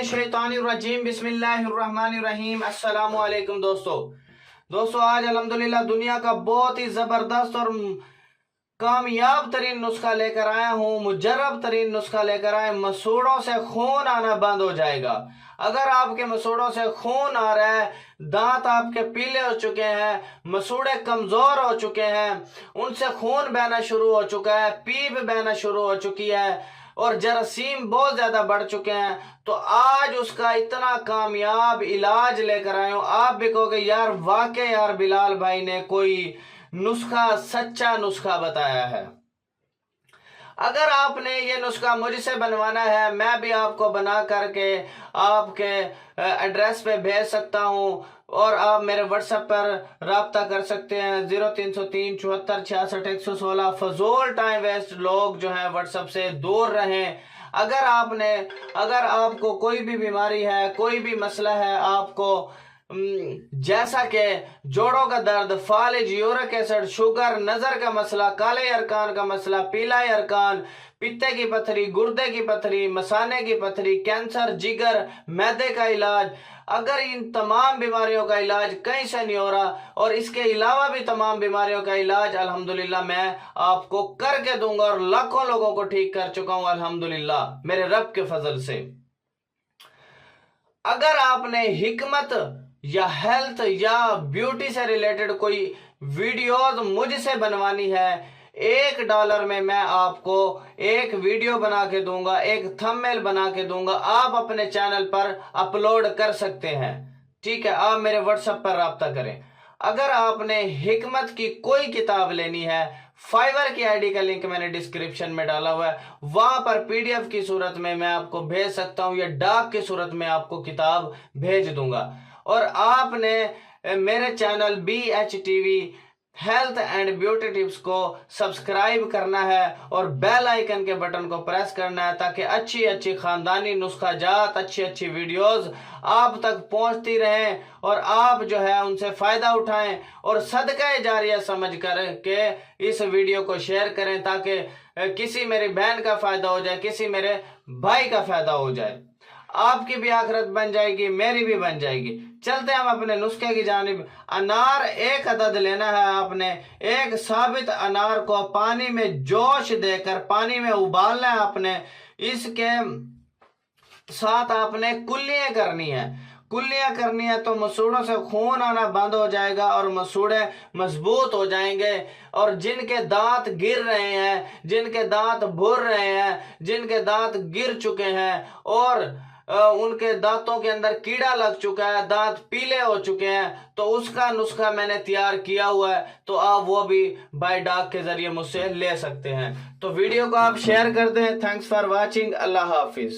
शैतानिर्रजीम बिस्मिल्लाहिर्रहमानिर्रहीम। अस्सलामु अलैकुम दोस्तों आज अल्हम्दुलिल्लाह दुनिया का बहुत ही ज़बरदस्त और कामयाब तरीन नुस्खा लेकर आया हूँ। मुजर्रब तरीन नुस्खा लेकर आए। मसूड़ों से खून आना बंद हो जाएगा। अगर आपके मसूड़ों से खून आ रहा है, दांत आपके पीले हो चुके हैं, मसूड़े कमज़ोर हो चुके हैं, उनसे खून बहना शुरू हो चुका है, पीप बहना शुरू हो चुकी है और जरासीम बहुत ज़्यादा बढ़ चुके हैं, तो आज उसका इतना कामयाब इलाज लेकर आए हूँ। आप भी कहोगे यार वाकई यार बिलाल भाई ने कोई नुस्खा, सच्चा नुस्खा बताया है। अगर आपने ये नुस्खा मुझसे बनवाना है, मैं भी आपको बना करके आपके एड्रेस पे भेज सकता हूँ और आप मेरे व्हाट्सएप पर राब्ता कर सकते हैं 0303 74 66 116। फजूल टाइम वेस्ट लोग जो हैं व्हाट्सएप से दूर रहें। अगर आपको कोई भी बीमारी है, कोई भी मसला है, आपको जैसा कि जोड़ों का दर्द, फालिज, यूरिक एसिड, शुगर, नजर का मसला, काले अरकान का मसला, पीला अरकान, पित्ते की पथरी, गुर्दे की पथरी, मसाने की पथरी, कैंसर, जिगर, मैदे का इलाज, अगर इन तमाम बीमारियों का इलाज कहीं से नहीं हो रहा और इसके अलावा भी तमाम बीमारियों का इलाज अल्हम्दुलिल्लाह मैं आपको करके दूंगा और लाखों लोगों को ठीक कर चुका हूं अल्हम्दुलिल्लाह मेरे रब के फजल से। अगर आपने हिकमत या हेल्थ या ब्यूटी से रिलेटेड कोई वीडियोस मुझसे बनवानी है, $1 में मैं आपको एक वीडियो बना के दूंगा, एक थंबनेल बना के दूंगा, आप अपने चैनल पर अपलोड कर सकते हैं। ठीक है, आप मेरे व्हाट्सएप पर राब्ता करें। अगर आपने हिकमत की कोई किताब लेनी है, फाइवर की आईडी का लिंक मैंने डिस्क्रिप्शन में डाला हुआ है, वहां पर पीडीएफ की सूरत में मैं आपको भेज सकता हूं या डाक की सूरत में आपको किताब भेज दूंगा। और आपने मेरे channel BHTV health and beauty tips को सब्सक्राइब करना है और बेल आइकन के बटन को प्रेस करना है ताकि अच्छी अच्छी खानदानी नुस्खा जात, अच्छी अच्छी वीडियोस आप तक पहुंचती रहें और आप जो है उनसे फायदा उठाएं और सदका जारिया समझ कर के इस वीडियो को शेयर करें ताकि किसी मेरी बहन का फायदा हो जाए, किसी मेरे भाई का फायदा हो जाए। आपकी भी आखिरत बन जाएगी, मेरी भी बन जाएगी। चलते हम अपने नुस्खे की जानिब। अनार 1 अदद लेना है आपने। एक साबित अनार को पानी में जोश देकर पानी में उबालना है आपने। इसके साथ आपने कुल्लियां करनी है। कुल्लियां करनी है तो मसूड़ों से खून आना बंद हो जाएगा और मसूड़े मजबूत हो जाएंगे। और जिनके दांत गिर रहे हैं, जिनके दांत भुर रहे हैं, जिनके दांत गिर चुके हैं और उनके दांतों के अंदर कीड़ा लग चुका है, दांत पीले हो चुके हैं, तो उसका नुस्खा मैंने तैयार किया हुआ है, तो आप वो भी बाय डाक के जरिए मुझसे ले सकते हैं। तो वीडियो को आप शेयर कर दें। Thanks for watching. Allah Hafiz.